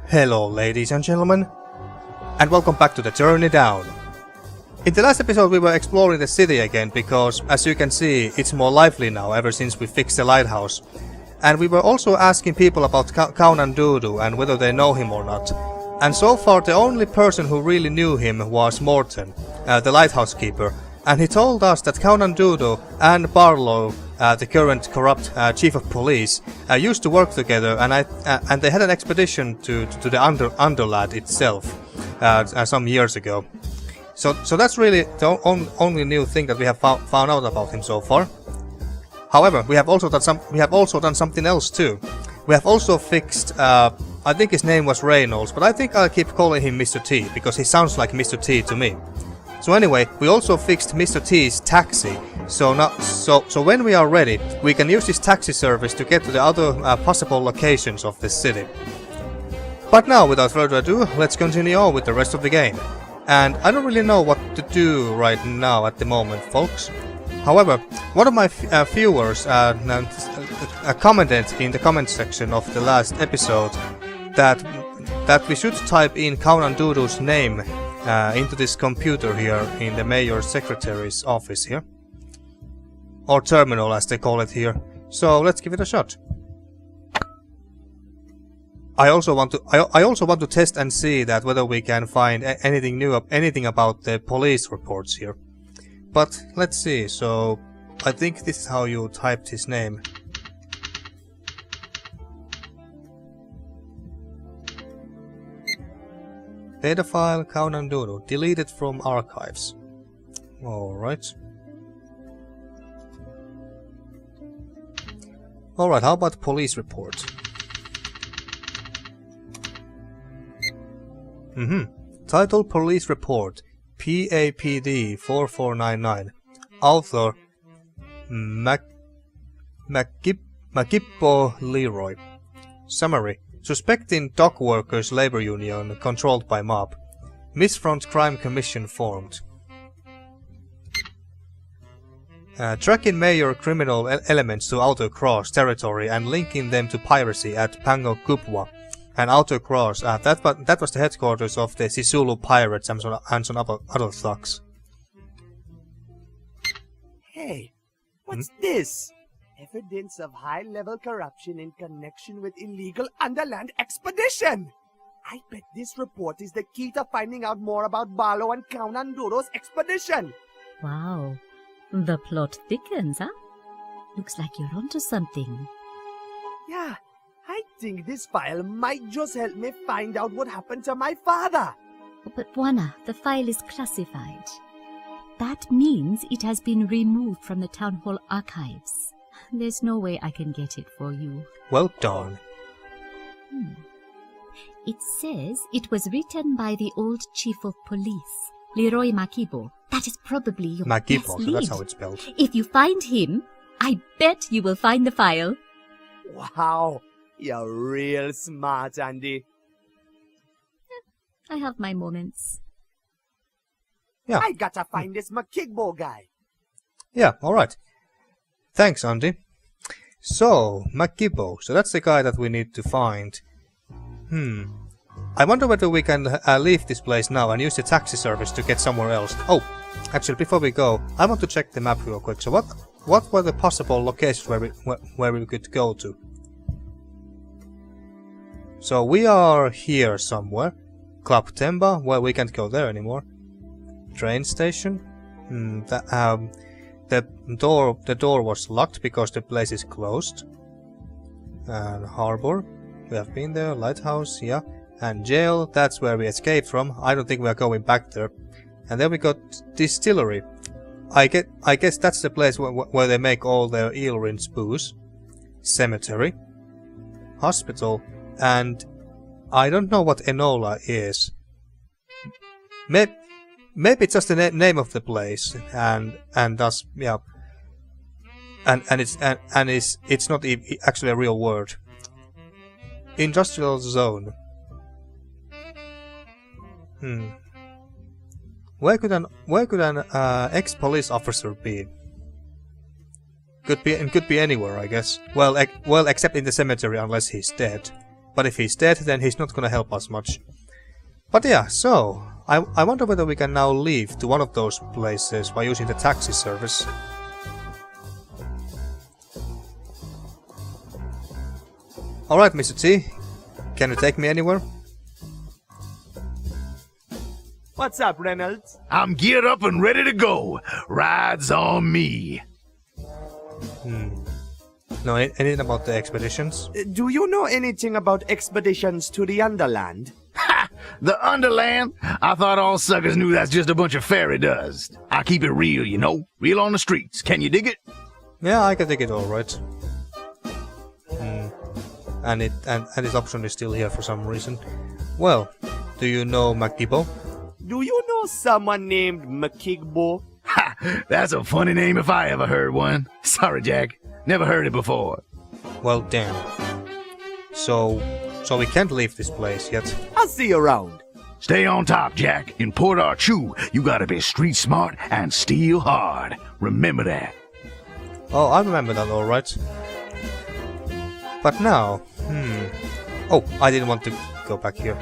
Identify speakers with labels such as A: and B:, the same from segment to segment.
A: Hello ladies and gentlemen, and welcome back to the Journey Down. In the last episode we were exploring the city again because, as you can see, it's more lively now ever since we fixed the lighthouse. And we were also asking people about Kaonandodo and whether they know him or not. And so far the only person who really knew him was Morten, the lighthouse keeper. And he told us that Kaonandodo and Barlow, the current corrupt chief of police, used to work together, and they had an expedition to the Underland itself some years ago. So that's really the only new thing that we have found out about him so far. However, we have also done something else too. We have also fixed. I think his name was Reynolds, but I think I'll keep calling him Mr. T because he sounds like Mr. T to me. So anyway, we also fixed Mr. T's taxi, so when we are ready, we can use this taxi service to get to the other possible locations of this city. But now, without further ado, let's continue on with the rest of the game. And I don't really know what to do right now at the moment, folks. However, one of my viewers commented in the comment section of the last episode that we should type in Kaonandodo's name into this computer here in the mayor's secretary's office here, or terminal as they call it here. So let's give it a shot. I also want to test and see that whether we can find anything about the police reports here. But let's see. So I think this is how you typed his name. Data file Kaonandodo, deleted from archives. Alright. Alright, how about police report? Title Police Report, PAPD 4499. Author Makippo Leroy. Summary: Suspecting dock workers' labor union controlled by mob. Misfront Crime Commission formed. Tracking major criminal elements to Outer Cross territory and linking them to piracy at Pango Kupwa. And Outer Cross, that was the headquarters of the Sisulu pirates and some other thugs.
B: Hey, what's this? Evidence of high-level corruption in connection with illegal Underland expedition! I bet this report is the key to finding out more about Barlow and Kaonandodo's expedition!
C: Wow, the plot thickens, huh? Looks like you're onto something.
B: Yeah, I think this file might just help me find out what happened to my father!
C: But Bwana, the file is classified. That means it has been removed from the Town Hall archives. There's no way I can get it for you.
A: Well done.
C: It says it was written by the old chief of police, Leroy Makibo. That is probably your best
A: Makibo,
C: lead.
A: so that's how it's spelled.
C: If you find him, I bet you will find the file.
B: Wow, you're real smart, Andy.
C: I have my moments.
A: Yeah.
B: I gotta find this Makigbo guy.
A: Yeah, alright. Thanks, Andy. So, Makibo. So that's the guy that we need to find. I wonder whether we can leave this place now and use the taxi service to get somewhere else. Oh, actually, before we go, I want to check the map real quick. So what were the possible locations where we could go to? So we are here somewhere. Club Temba, well, we can't go there anymore. Train station. The door was locked because the place is closed. And harbor, we have been there. Lighthouse, yeah. And jail, that's where we escaped from. I don't think we are going back there. And then we got distillery. I guess that's the place where they make all their eel rinse booze. Cemetery, hospital, and I don't know what Enola is. Maybe it's just the name of the place, and thus, yeah, and it's not actually a real word. Industrial zone. Where could an ex-police officer be? Could be anywhere, I guess. Well, except in the cemetery, unless he's dead. But if he's dead, then he's not gonna help us much. But yeah, so I wonder whether we can now leave to one of those places by using the taxi service. Alright, Mr. T, can you take me anywhere?
B: What's up, Reynolds?
D: I'm geared up and ready to go. Rides on me.
A: No, anything about the expeditions?
B: Do you know anything about expeditions to the Underland?
D: Ha! The Underland? I thought all suckers knew that's just a bunch of fairy dust. I keep it real, you know. Real on the streets. Can you dig it?
A: Yeah, I can take it alright. And his option is still here for some reason. Well, do you know McGibbo?
B: Do you know someone named McKigbo?
D: Ha! That's a funny name if I ever heard one. Sorry, Jack. Never heard it before.
A: Well, damn. So we can't leave this place yet.
B: I'll see you around.
D: Stay on top, Jack. In Port Archu, you gotta be street smart and steal hard. Remember that.
A: Oh, I remember that alright. But now, Oh, I didn't want to go back here.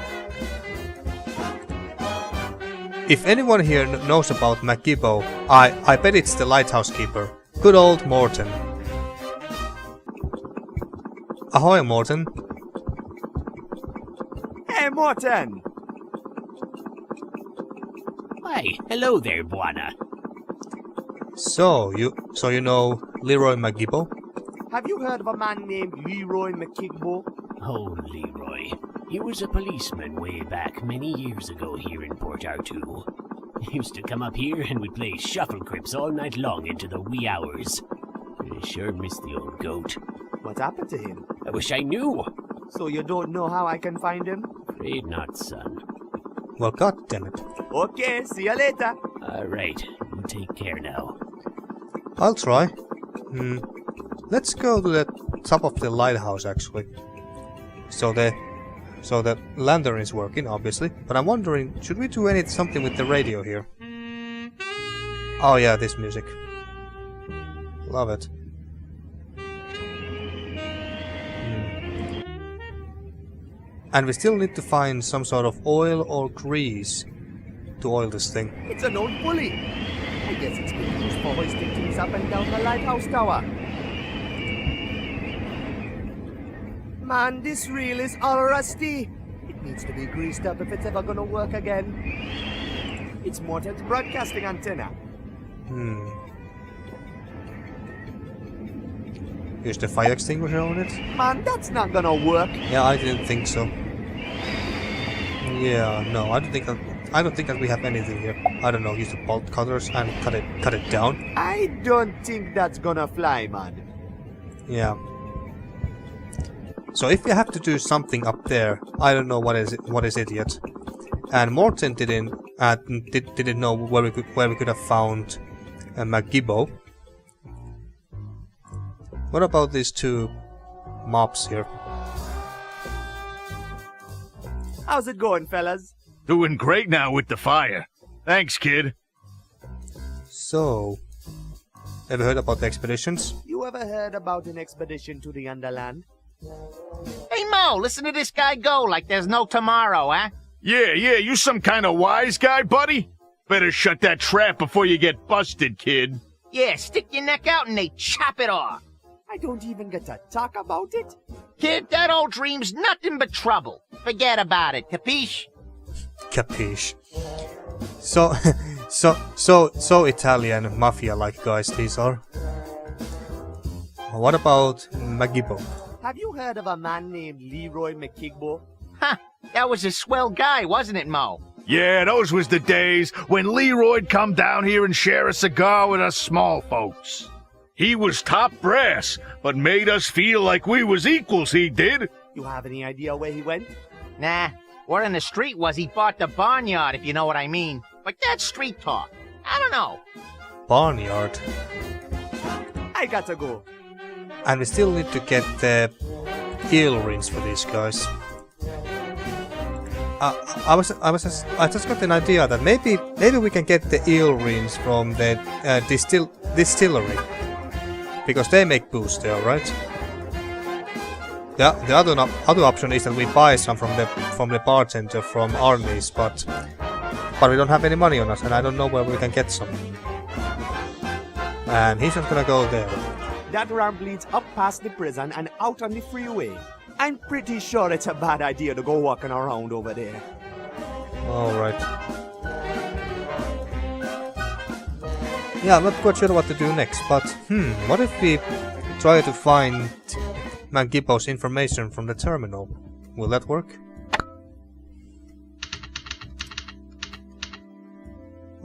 A: If anyone here knows about McGibbo, I bet it's the lighthouse keeper. Good old Morton. Ahoy, Morton.
B: Hey, Morton!
E: Why, hello there, Bwana.
A: So you know Leroy McGibbo?
B: Have you heard of a man named Leroy McKigbo?
E: Oh, Leroy. He was a policeman way back many years ago here in Port Arthur. He used to come up here and we'd play shuffle crips all night long into the wee hours. I sure miss the old goat.
B: What happened to him?
E: I wish I knew.
B: So you don't know how I can find him?
E: Afraid not, son.
A: Well, goddammit.
B: Okay, see you later.
E: All right, you take care now.
A: I'll try. Let's go to the top of the lighthouse, actually. So the lantern is working, obviously. But I'm wondering, should we do something with the radio here? Oh yeah, this music. Love it. And we still need to find some sort of oil or grease to oil this thing.
B: It's an old pulley. I guess it's been used for hoisting things up and down the lighthouse tower. Man, this reel is all rusty. It needs to be greased up if it's ever gonna work again. It's Morton's broadcasting antenna.
A: Use the fire extinguisher on it?
B: Man, that's not gonna work.
A: Yeah, I didn't think so. Yeah, no, I don't think that we have anything here. I don't know, use the bolt cutters and cut it down.
B: I don't think that's gonna fly, man.
A: Yeah. So if we have to do something up there, I don't know what is it yet. And Morton didn't know where we could have found McGibbo. What about these two mobs here?
B: How's it going, fellas?
D: Doing great now with the fire. Thanks, kid.
A: So, ever heard about the expeditions?
B: You ever heard about an expedition to the Underland?
F: Hey, Mo, listen to this guy go like there's no tomorrow, huh?
D: Yeah, you some kind of wise guy, buddy? Better shut that trap before you get busted, kid.
F: Yeah, stick your neck out and they chop it off.
B: I don't even get to talk about it.
F: Kid, that old dream's nothing but trouble. Forget about it, capiche?
A: Capiche. So Italian mafia-like guys these are. What about McGibbo?
B: Have you heard of a man named Leroy McKigbo?
F: Ha! That was a swell guy, wasn't it, Mo?
D: Yeah, those was the days when Leroy'd come down here and share a cigar with us small folks. He was top brass, but made us feel like we was equals, he did.
B: You have any idea where he went?
F: Nah, word on the street was he bought the barnyard, if you know what I mean. But that's street talk. I don't know.
A: Barnyard.
B: I gotta go.
A: And we still need to get the eel rings for these guys. I just got an idea that maybe we can get the eel rings from the distillery, because they make booze there, right? The other option is that we buy some from the bartender from Arnie's, but we don't have any money on us, and I don't know where we can get some. And he's not gonna go there.
B: That ramp leads up past the prison and out on the freeway. I'm pretty sure it's a bad idea to go walking around over there.
A: Alright. Yeah, I'm not quite sure what to do next, but what if we try to find McGibbo's information from the terminal? Will that work?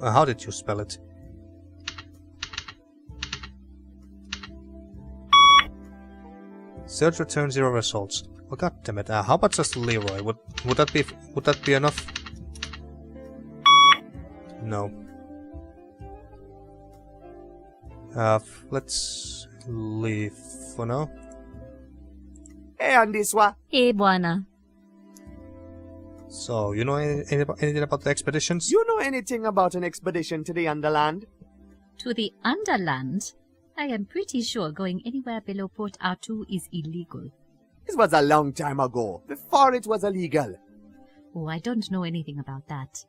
A: How did you spell it? Search return 0 results. Oh, god damn it. How about just Leroy? Would that be enough? No. Let's leave for now.
B: Hey, Andiswa.
C: Hey, Bwana.
A: So, you know anything about the expeditions?
B: You know anything about an expedition to the Underland?
C: To the Underland? I am pretty sure going anywhere below Port Arthur is illegal.
B: This was a long time ago, before it was illegal.
C: Oh, I don't know anything about that.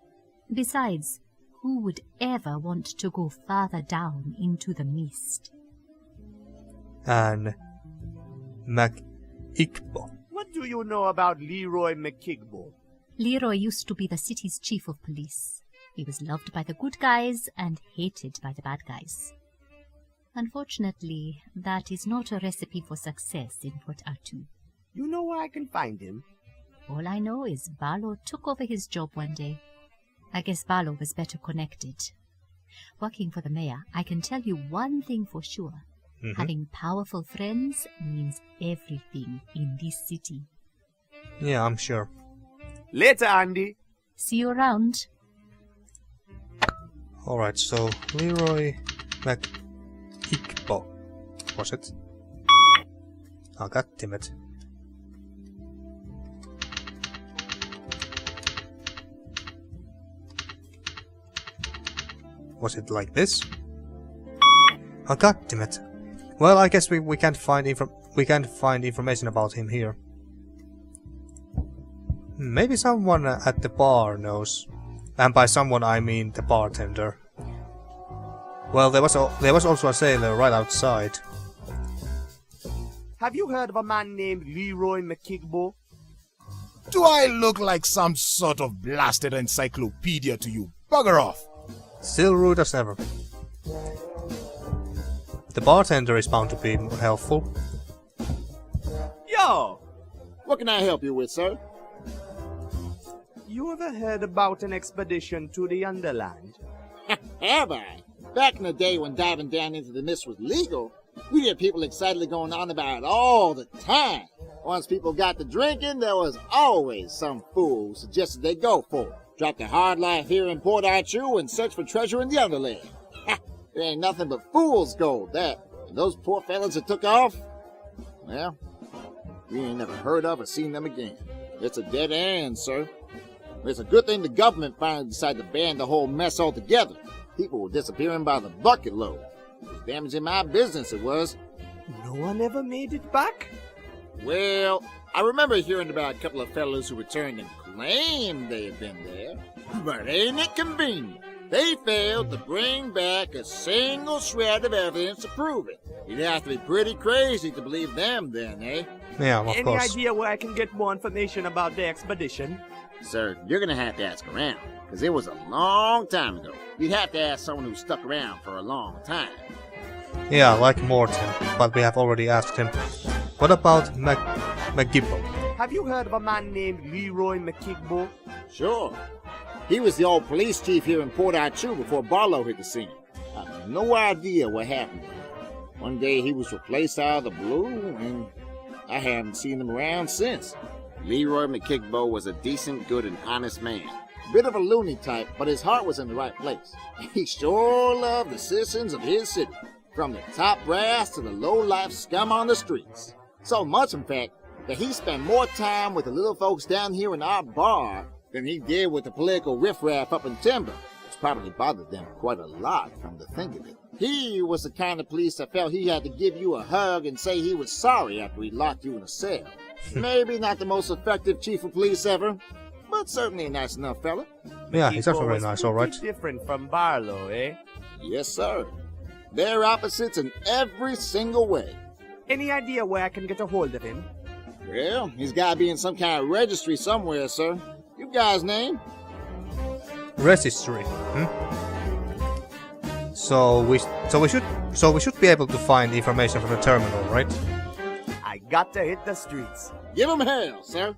C: Besides, who would ever want to go farther down into the mist?
A: And McIkbo.
B: What do you know about Leroy McKigbo?
C: Leroy used to be the city's chief of police. He was loved by the good guys and hated by the bad guys. Unfortunately, that is not a recipe for success in Port Arthur.
B: You know where I can find him?
C: All I know is Barlow took over his job one day. I guess Barlow was better connected. Working for the mayor, I can tell you one thing for sure. Having powerful friends means everything in this city.
A: Yeah, I'm sure.
B: Later, Andy.
C: See you around.
A: Alright, so Leroy McIkbo. Was it? Oh, god damn it. Was it like this? Oh, god damn it. Well, I guess we can't find information about him here. Maybe someone at the bar knows. And by someone I mean the bartender. Well, there was also a sailor right outside.
B: Have you heard of a man named Leroy McKigbo?
G: Do I look like some sort of blasted encyclopedia to you? Bugger off!
A: Still rude as ever. The bartender is bound to be helpful.
B: Yo!
H: What can I help you with, sir?
B: You ever heard about an expedition to the Underland?
H: Have I? Back in the day when diving down into the mist was legal, we had people excitedly going on about it all the time. Once people got to drinking, there was always some fool who suggested they go for it. Drop their hard life here in Port Arthur and search for treasure in the Underland. There ain't nothing but fool's gold, that. And those poor fellas that took off, well, we ain't never heard of or seen them again. It's a dead end, sir. It's a good thing the government finally decided to ban the whole mess altogether. People were disappearing by the bucket load. It was damaging my business, it was.
B: No one ever made it back?
H: Well, I remember hearing about a couple of fellows who returned and claimed they had been there. But ain't it convenient? They failed to bring back a single shred of evidence to prove it. You'd have to be pretty crazy to believe them then, eh?
A: Yeah, of
B: Any
A: course.
B: idea where I can get more information about the expedition?
H: Sir, you're gonna have to ask around, because it was a long time ago. You'd have to ask someone who stuck around for a long time.
A: Yeah, like Morton, but we have already asked him. What about McGibbo?
B: Have you heard of a man named Leroy McKigbo?
H: Sure. He was the old police chief here in Port Arthur before Barlow hit the scene. I have no idea what happened. One day he was replaced out of the blue, and I haven't seen him around since.
I: Leroy McKigbo was a decent, good, and honest man.
H: Bit of a loony type, but his heart was in the right place. He sure loved the citizens of his city, from the top brass to the low-life scum on the streets. So much, in fact, that he spent more time with the little folks down here in our bar than he did with the political riffraff up in Timber, which probably bothered them quite a lot, come to think of it. He was the kind of police that felt he had to give you a hug and say he was sorry after he locked you in a cell. Maybe not the most effective chief of police ever, but certainly a nice enough fella.
A: Yeah, he's also very nice, alright.
B: Different from Barlow, eh?
H: Yes, sir. They're opposites in every single way.
B: Any idea where I can get a hold of him?
H: Well, he's got to be in some kind of registry somewhere, sir. You guys' name?
A: Registry. So we should be able to find information from the terminal, right?
B: I got to hit the streets.
H: Give him hell, sir.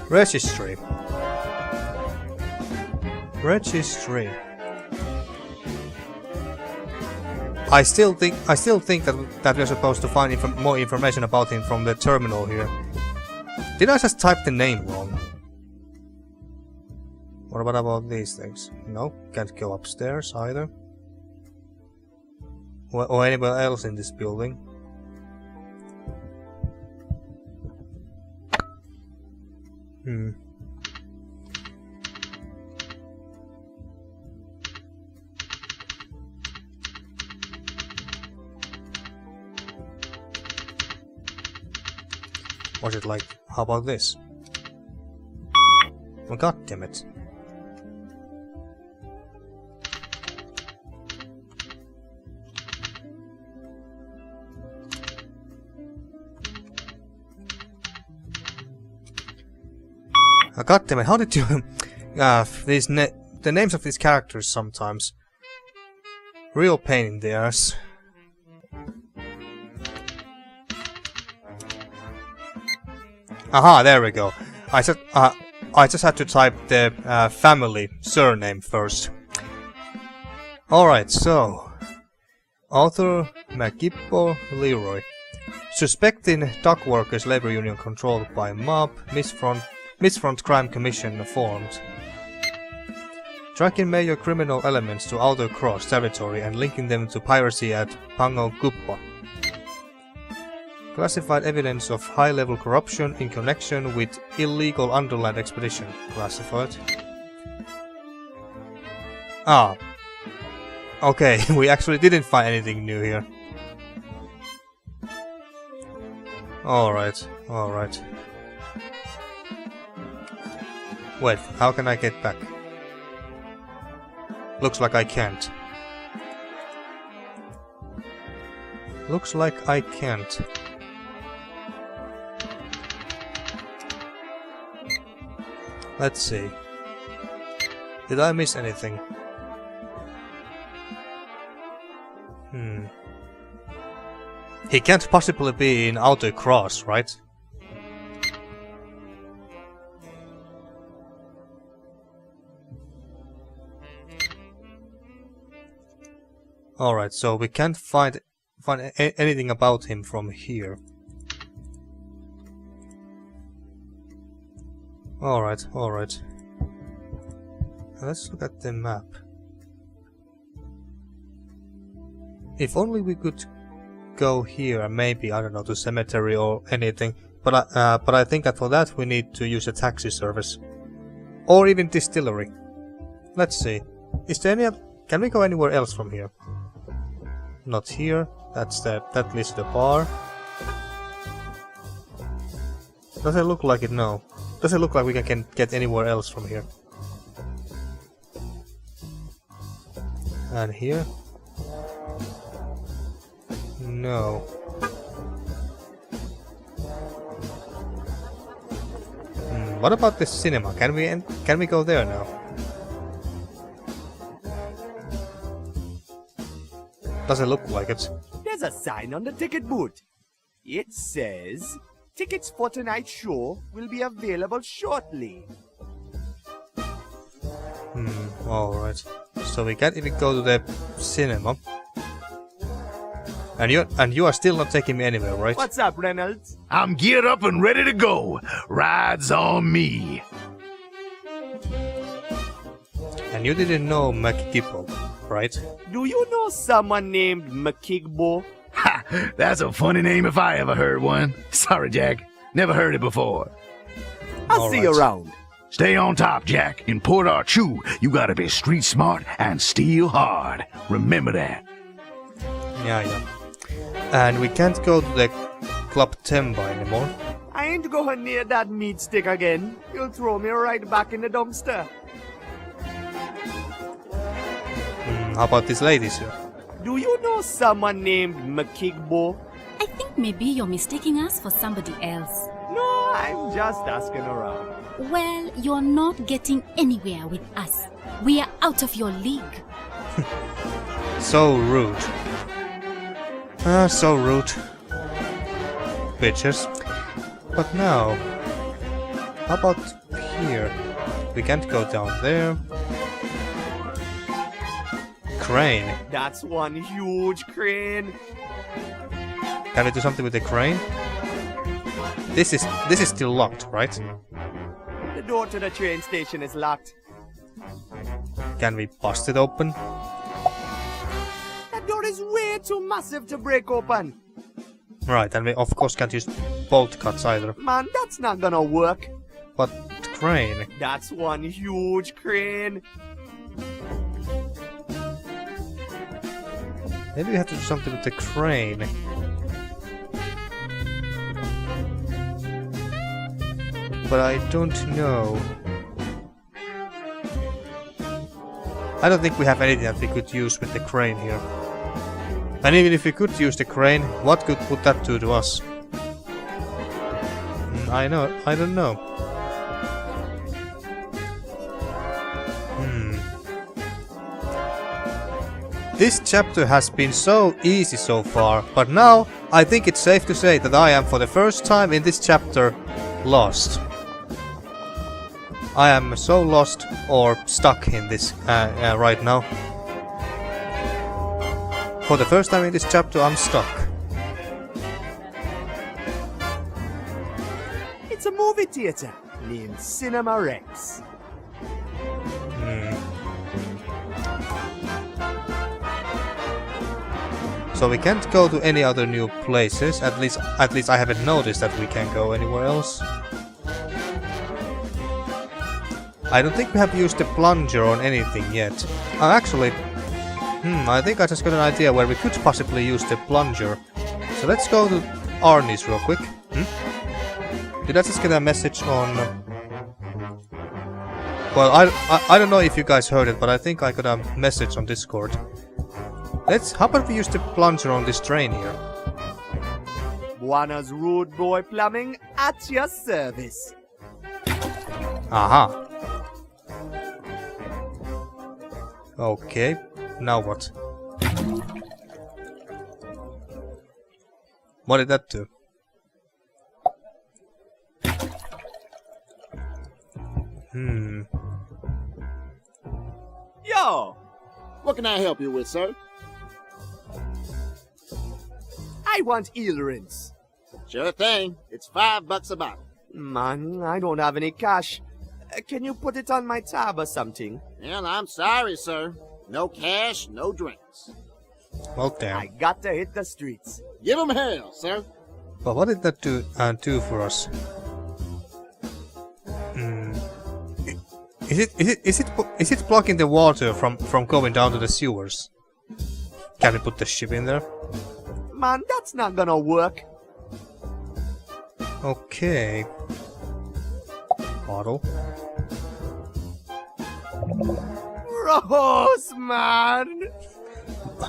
A: Registry. Registry. I still think that we're supposed to find more information about him from the terminal here. Did I just type the name wrong? What about these things? No, can't go upstairs either. Or anywhere else in this building. Was it like, how about this? Oh, god damn it. Oh, god damn it, how did you... the names of these characters sometimes. Real pain in the ass. Aha, there we go. I just had to type the family surname first. Alright, so... Author McGibbo Leroy. Suspecting dock workers labor union controlled by mob, Misfront Crime Commission formed. Tracking major criminal elements to Outer Cross territory and linking them to piracy at Pango Guppa. Classified evidence of high-level corruption in connection with illegal Underland expedition. Classified. Ah. Okay, we actually didn't find anything new here. Alright, alright. Wait, how can I get back? Looks like I can't. Looks like I can't. Let's see. Did I miss anything? He can't possibly be in Outer Cross, right? Alright, so we can't find anything about him from here. Alright, alright. Let's look at the map. If only we could go here and maybe, I don't know, to cemetery or anything. But I think that for that we need to use a taxi service. Or even distillery. Let's see. Is there any... Can we go anywhere else from here? Not here. That leads to the bar. Doesn't look like it, no. Doesn't look like we can get anywhere else from here. And here? No. What about the cinema? Can we go there now? Doesn't look like it.
B: There's a sign on the ticket booth. It says, tickets for tonight's show will be available shortly.
A: Alright. So we can't even go to the cinema. And you are still not taking me anywhere, right?
B: What's up, Reynolds?
D: I'm geared up and ready to go. Rides on me.
A: And you didn't know McGibbo, right?
B: Do you know someone named McKigbo?
D: Ha! That's a funny name if I ever heard one. Sorry, Jack. Never heard it before.
B: I'll see you around.
D: Stay on top, Jack. In Port Arthur, you gotta be street smart and steal hard. Remember that.
A: Yeah. And we can't go to the Club Temba anymore.
B: I ain't going near that meat stick again. You'll throw me right back in the dumpster.
A: How about these ladies here?
B: Do you know someone named Makigbo?
J: I think maybe you're mistaking us for somebody else.
B: No, I'm just asking around.
J: Well, you're not getting anywhere with us. We are out of your league.
A: So rude. So rude. Bitches. But now, how about here? We can't go down there. Crane.
B: That's one huge crane.
A: Can we do something with the crane? This is still locked, right?
B: The door to the train station is locked.
A: Can we bust it open?
B: That door is way too massive to break open.
A: Right, and we of course can't use bolt cuts either.
B: Man, that's not gonna work.
A: But crane.
B: That's one huge crane.
A: Maybe we have to do something with the crane. But I don't know. I don't think we have anything that we could use with the crane here. And even if we could use the crane, what good would that do to us? I don't know. This chapter has been so easy so far, but now I think it's safe to say that I am for the first time in this chapter lost. I am so lost or stuck in this right now. For the first time in this chapter I'm stuck.
B: It's a movie theater named Cinema Rex.
A: So we can't go to any other new places. At least I haven't noticed that we can't go anywhere else. I don't think we have used the plunger on anything yet. Actually, I think I just got an idea where we could possibly use the plunger. So let's go to Arnie's real quick. Did I just get a message on... Well, I don't know if you guys heard it, but I think I got a message on Discord. How about we use the plunger on this train here?
B: Bwana's Rude Boy Plumbing at your service.
A: Aha. Okay, now what? What did that do?
B: Yo!
H: What can I help you with, sir?
B: I want eel rinse.
H: Sure thing. It's $5 a bottle.
B: Man, I don't have any cash. Can you put it on my tab or something?
H: Well, I'm sorry, sir. No cash, no drinks.
A: Well, damn.
B: I got to hit the streets.
H: Give 'em hell, sir.
A: But what did that do for us? Is it blocking the water from going down to the sewers? Can we put the ship in there?
B: Man, that's not gonna work.
A: Okay. Bottle.
B: Gross, man!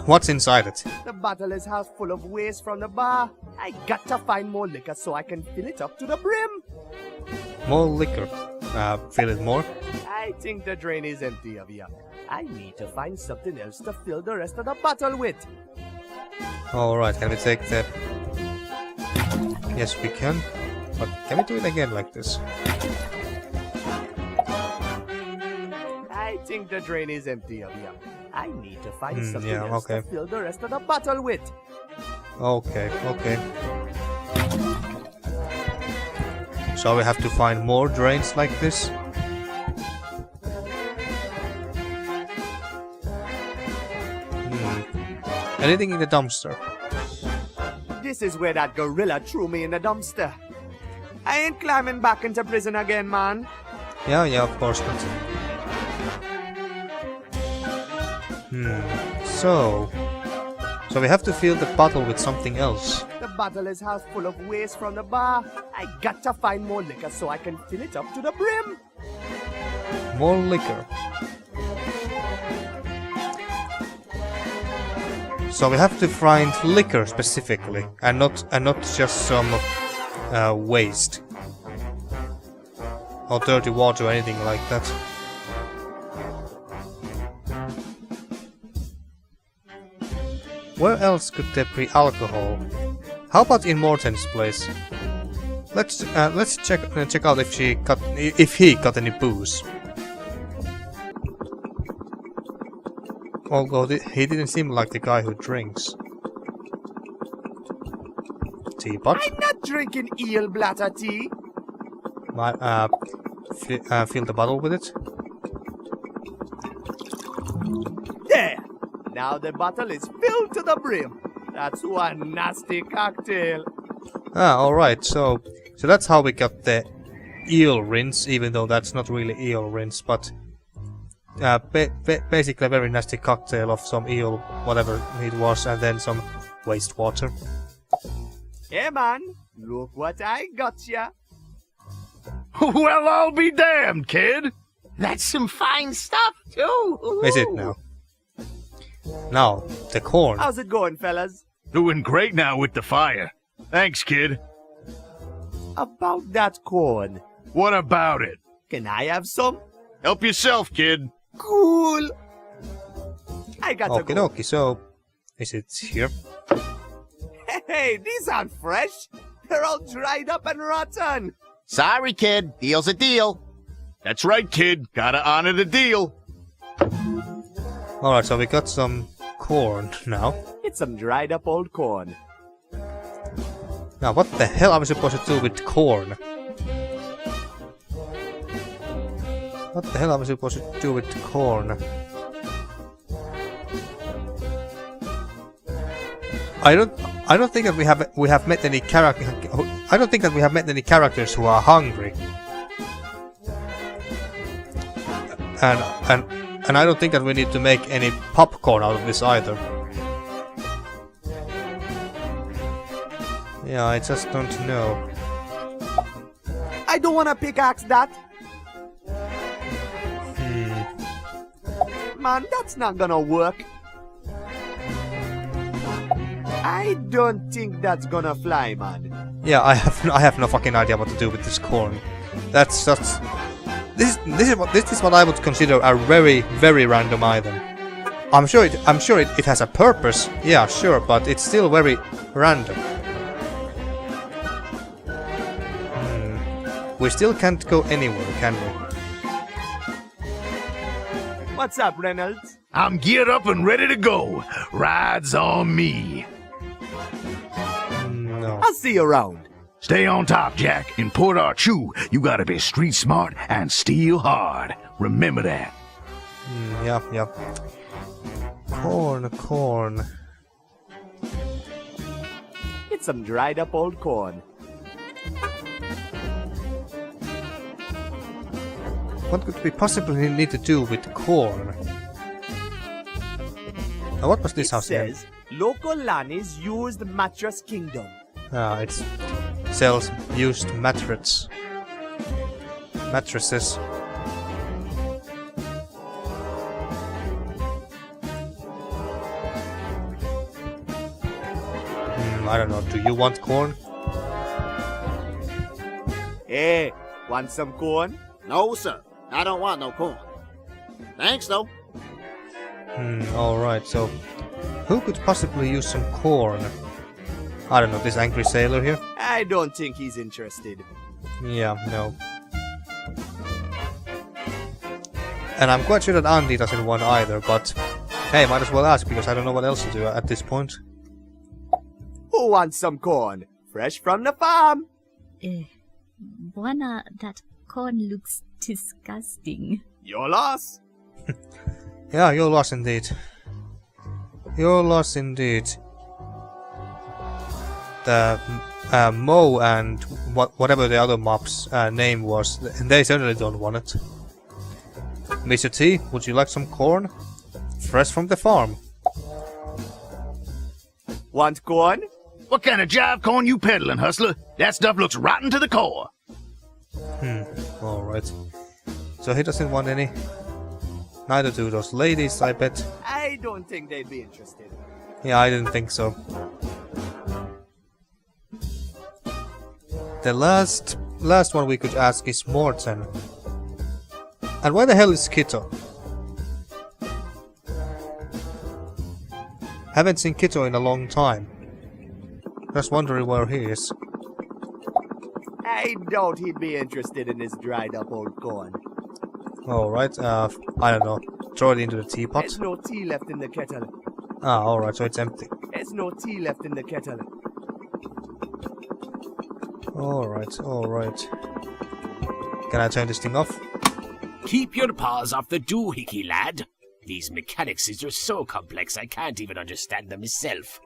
A: What's inside it?
B: The bottle is half full of waste from the bar. I got to find more liquor so I can fill it up to the brim.
A: More liquor. Fill it more.
B: I think the drain is empty of you. I need to find something else to fill the rest of the bottle with.
A: Alright, can we take the... Yes, we can. But can we do it again like this?
B: I think the drain is empty of you. I need to find something
A: yeah,
B: else
A: okay.
B: to fill the rest of the bottle with.
A: Okay, okay. So we have to find more drains like this? Anything in the dumpster?
B: This is where that gorilla threw me in the dumpster. I ain't climbing back into prison again, man.
A: Yeah, of course not. So we have to fill the bottle with something else.
B: The bottle is half full of waste from the bar. I got to find more liquor so I can fill it up to the brim.
A: More liquor. So we have to find liquor specifically, and not just some waste or dirty water or anything like that. Where else could there be alcohol? How about in Morten's place? Let's check out if he got any booze. Although he didn't seem like the guy who drinks. Teapot.
B: I'm not drinking eel bladder tea.
A: Fill the bottle with it.
B: There. Now the bottle is filled to the brim. That's one nasty cocktail.
A: Ah, alright, so that's how we got the eel rinse, even though that's not really eel rinse, but basically a very nasty cocktail of some eel, whatever it was, and then some wastewater.
B: Hey man, look what I got ya.
D: Well, I'll be damned, kid.
F: That's some fine stuff, too. Ooh.
A: Is it now? Now, the corn.
B: How's it going, fellas?
D: Doing great now with the fire. Thanks, kid.
B: About that corn.
D: What about it?
B: Can I have some?
D: Help yourself, kid.
B: Cool. I got to
A: Okie
B: go.
A: dokie, so is it here?
B: Hey, these aren't fresh. They're all dried up and rotten.
F: Sorry, kid. Deal's a deal.
D: That's right, kid. Gotta honor the deal.
A: Alright, so we got some corn now.
B: It's some dried up old corn.
A: Now, what the hell are we supposed to do with corn? What the hell are we supposed to do with corn? I don't think that we have met any character. I don't think that we have met any characters who are hungry. And I don't think that we need to make any popcorn out of this either. Yeah, I just don't know.
B: I don't want to pickaxe that. Man, that's not gonna work. I don't think that's gonna fly, man.
A: Yeah, I have no fucking idea what to do with this corn. That's just this is what I would consider a very, very random item. I'm sure it has a purpose. Yeah, sure, but it's still very random. We still can't go anywhere, can we?
B: What's up, Reynolds?
D: I'm geared up and ready to go. Rides on me.
A: No.
B: I'll see you around.
D: Stay on top, Jack. In Port Archu, you gotta be street smart and steal hard. Remember that.
A: Yeah. Corn.
B: It's some dried up old corn.
A: What could we possibly need to do with corn? Now, what was this house here?
B: It says, local Lani's used mattress kingdom.
A: Ah, it sells used mattresses. I don't know, do you want corn?
B: Hey, want some corn?
H: No, sir. I don't want no corn. Thanks, though.
A: Alright, so who could possibly use some corn? I don't know, this angry sailor here?
B: I don't think he's interested.
A: Yeah, no. And I'm quite sure that Andy doesn't want either, but hey, might as well ask because I don't know what else to do at this point.
B: Who wants some corn? Fresh from the farm.
C: Bwana, that corn looks disgusting.
B: Your loss.
A: Yeah, you're lost indeed. You're lost indeed. The Mo and whatever the other mob's name was, they certainly don't want it. Mr. T, would you like some corn? Fresh from the farm.
B: Want corn?
D: What kind of jive corn you peddling, hustler? That stuff looks rotten to the core.
A: Alright. So he doesn't want any. Neither do those ladies, I bet.
B: I don't think they'd be interested.
A: Yeah, I didn't think so. The last one we could ask is Morten. And where the hell is Kito? Haven't seen Kito in a long time. Just wondering where he is.
B: I doubt he'd be interested in this dried up old corn.
A: Alright, I don't know. Throw it into the teapot.
B: There's no tea left in the kettle.
A: Ah, alright, so it's empty.
B: There's no tea left in the kettle.
A: Alright, alright. Can I turn this thing off?
E: Keep your paws off the doohickey, lad. These mechanics are so complex I can't even understand them myself.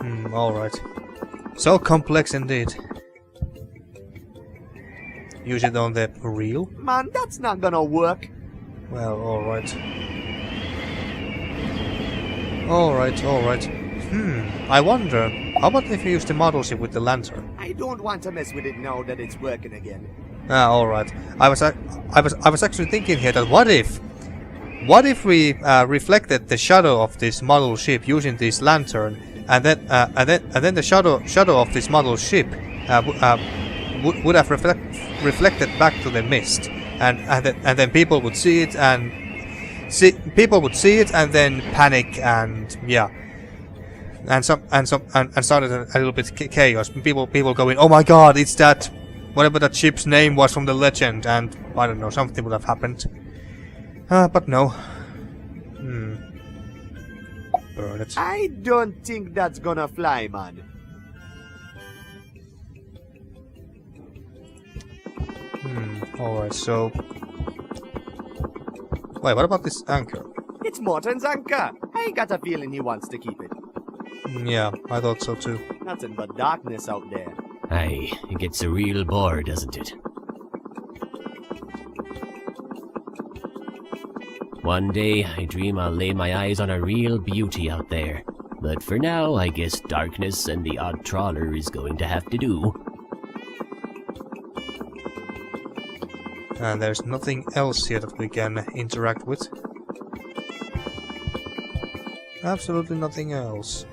A: Alright. So complex indeed. Use it on the reel?
B: Man, that's not gonna work.
A: Well, alright. Alright. I wonder, how about if you use the model ship with the lantern?
B: I don't want to mess with it now that it's working again.
A: Ah, alright. I was actually thinking here that what if we reflected the shadow of this model ship using this lantern, and then the shadow of this model ship would have reflected back to the mist, and then people would see it and then panic and yeah, and started a little bit chaos. People going, oh my god, it's that whatever that ship's name was from the legend, and I don't know, something would have happened. But no. Burn it.
B: I don't think that's gonna fly, man.
A: Alright, so... Wait, what about this anchor?
B: It's Morten's anchor. I got a feeling he wants to keep it.
A: Yeah, I thought so too.
B: Nothing but darkness out there.
E: Aye, it gets a real bore, doesn't it? One day, I dream I'll lay my eyes on a real beauty out there. But for now, I guess darkness and the odd trawler is going to have to do.
A: And there's nothing else here that we can interact with. Absolutely nothing else.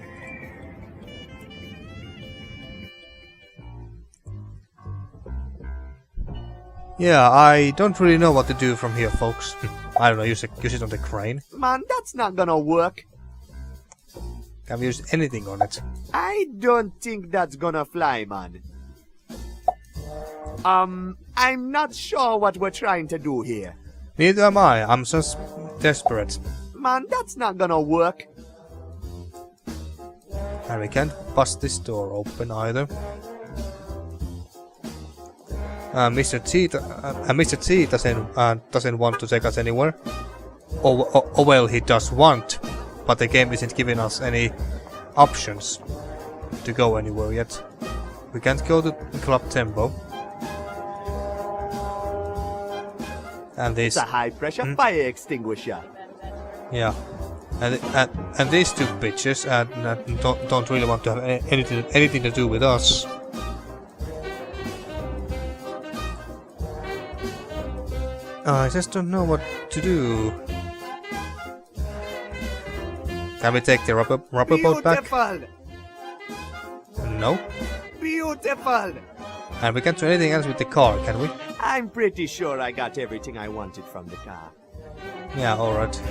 A: Yeah, I don't really know what to do from here, folks. I don't know, use it on the crane.
B: Man, that's not gonna work.
A: Can we use anything on it?
B: I don't think that's gonna fly, man. I'm not sure what we're trying to do here.
A: Neither am I. I'm just desperate.
B: Man, that's not gonna work.
A: And we can't bust this door open either. Mr. T doesn't want to take us anywhere. Or well, he does want, but the game isn't giving us any options to go anywhere yet. We can't go to Club Tempo. And this...
B: It's a high-pressure fire extinguisher.
A: Yeah. And these two bitches don't really want to have anything to do with us. I just don't know what to do. Can we take the rubber boat back? No.
B: Beautiful!
A: And we can't do anything else with the car, can we?
B: I'm pretty sure I got everything I wanted from the car.
A: Yeah, alright.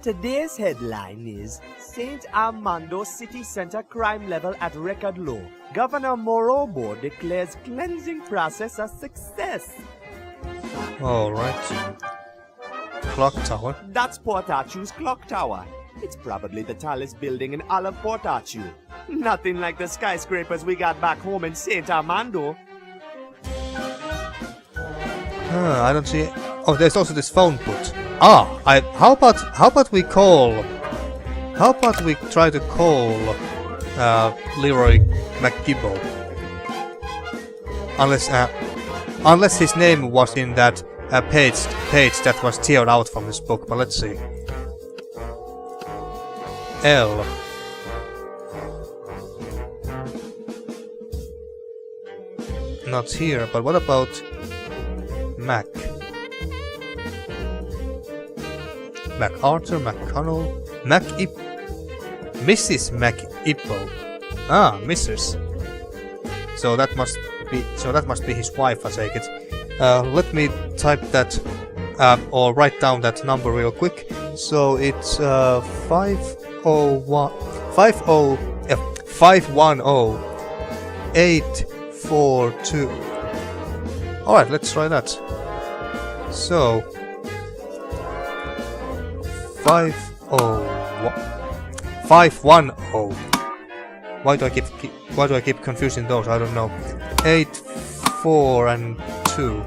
B: Today's headline is St. Armando City Center crime level at record low. Governor Morobo declares cleansing process a success.
A: Alright. Clock tower.
B: That's Port Arthur's clock tower. It's probably the tallest building in all of Port Arthur. Nothing like the skyscrapers we got back home in St. Armando.
A: I don't see... Oh, there's also this phone booth. How about we try to call Leroy McGibbo? Unless his name was in that page that was teared out from his book, but let's see. L. Not here, but what about Mac? MacArthur, McConnell, Mrs. MacIppo. Ah, Mrs. So that must be his wife, I take it. Let me type that or write down that number real quick. So it's 510-842. Alright, let's try that. So 510. Why do I keep confusing those? I don't know. 8, 4, and 2.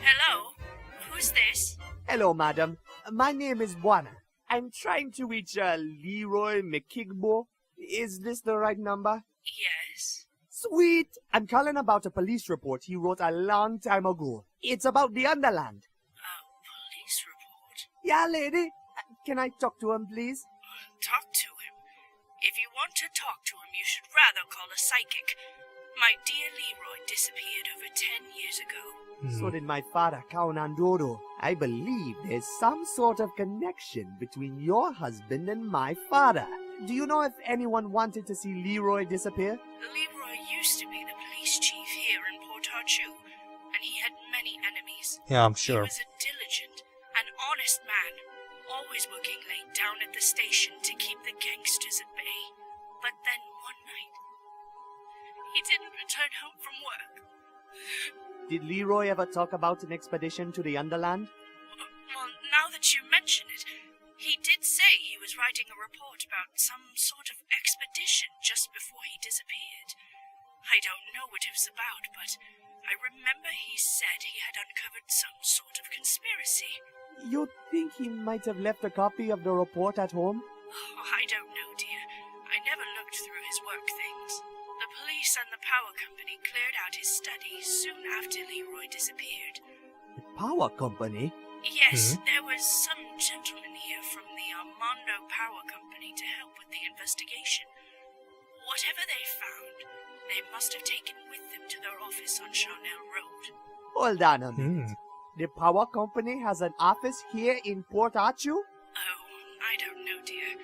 K: Hello? Who's this?
B: Hello, madam. My name is Bwana. I'm trying to reach Leroy McKigbo. Is this the right number?
K: Yes.
B: Sweet! I'm calling about a police report he wrote a long time ago. It's about the Underland.
K: Police report?
B: Yeah, lady. Can I talk to him, please?
K: Talk to him. If you want to talk to him, you should rather call a psychic. My dear Leroy disappeared over 10 years ago.
B: So did my father, Kaonandodo. I believe there's some sort of connection between your husband and my father. Do you know if anyone wanted to see Leroy disappear?
K: Leroy used to be the police chief here in Port Arthur, and he had many enemies.
A: Yeah, I'm sure.
K: He was a diligent and honest man, always working late down at the station to keep the gangsters at bay. But then one night, he didn't return home from work.
B: Did Leroy ever talk about an expedition to the Underland?
K: Well, now that you mention it, he did say he was writing a report about some sort of expedition just before he disappeared. I don't know what it was about, but I remember he said he had uncovered some sort of conspiracy.
B: You think he might have left a copy of the report at home?
K: Oh, I don't know, dear. I never looked through his work things. The police and the power company cleared out his study soon after Leroy disappeared.
B: The power company?
K: Yes, there was some gentleman here from the Armando Power Company to help with the investigation. Whatever they found, they must have taken with them to their office on Charnel Road.
B: Hold on a minute. The power company has an office here in Port Arthur?
K: Oh, I don't know, dear.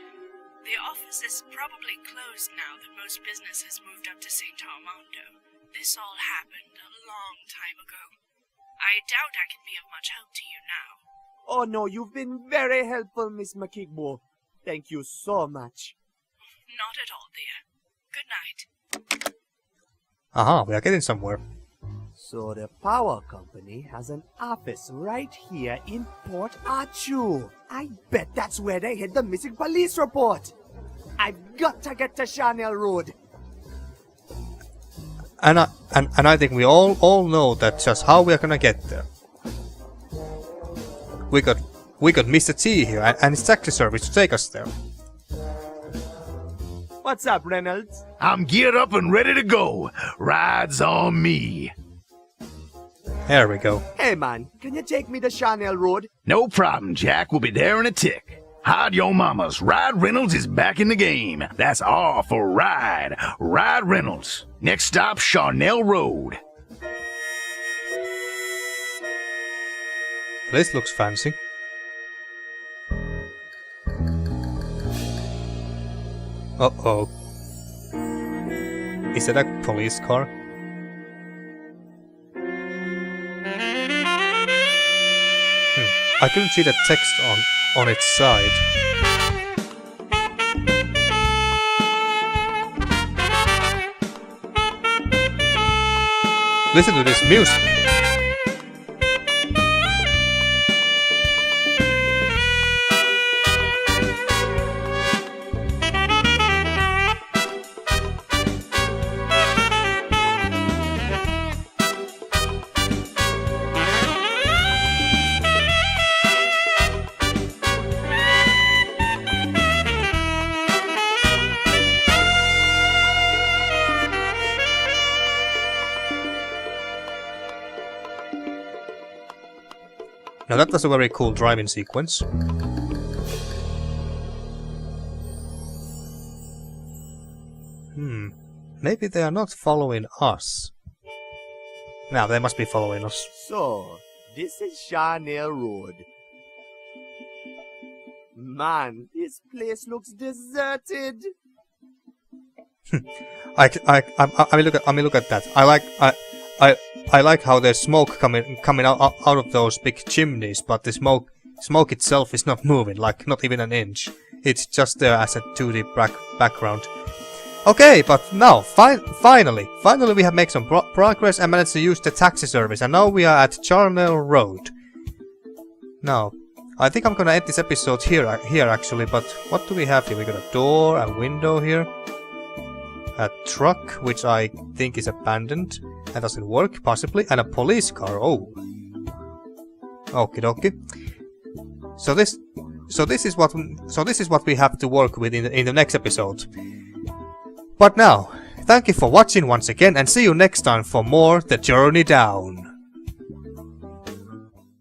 K: The office is probably closed now that most business has moved up to St. Armando. This all happened a long time ago. I doubt I can be of much help to you now.
B: Oh no, you've been very helpful, Miss McKigbo. Thank you so much.
K: Not at all, dear. Good night.
A: Aha, we are getting somewhere.
B: So the power company has an office right here in Port Arthur. I bet that's where they hid the missing police report. I've got to get to Charnel Road.
A: And I think we all know that just how we are gonna get there. We got Mr. T here and his taxi service to take us there.
B: What's up, Reynolds?
D: I'm geared up and ready to go. Rides on me.
A: There we go.
B: Hey man, can you take me to Charnel Road?
D: No problem, Jack. We'll be there in a tick. Hide your mamas. Ride Reynolds is back in the game. That's R for ride. Ride Reynolds. Next stop, Charnel Road.
A: This looks fancy. Uh-oh. Is that a police car? I couldn't see the text on its side. Listen to this music. Now that was a very cool driving sequence. Maybe they are not following us. Now they must be following us.
B: So, this is Charnel Road. Man, this place looks deserted.
A: I mean look at that. I like how there's smoke coming out of those big chimneys, but the smoke itself is not moving, like not even an inch. It's just there as a 2D background. Okay, but now finally we have made some progress and managed to use the taxi service, and now we are at Charnel Road. Now, I think I'm gonna end this episode here actually, but what do we have here? We got a door, a window here. A truck, which I think is abandoned and doesn't work, possibly, and a police car. Oh, okie dokie. So this is what we have to work with in the next episode. But now, thank you for watching once again, and see you next time for more The Journey Down.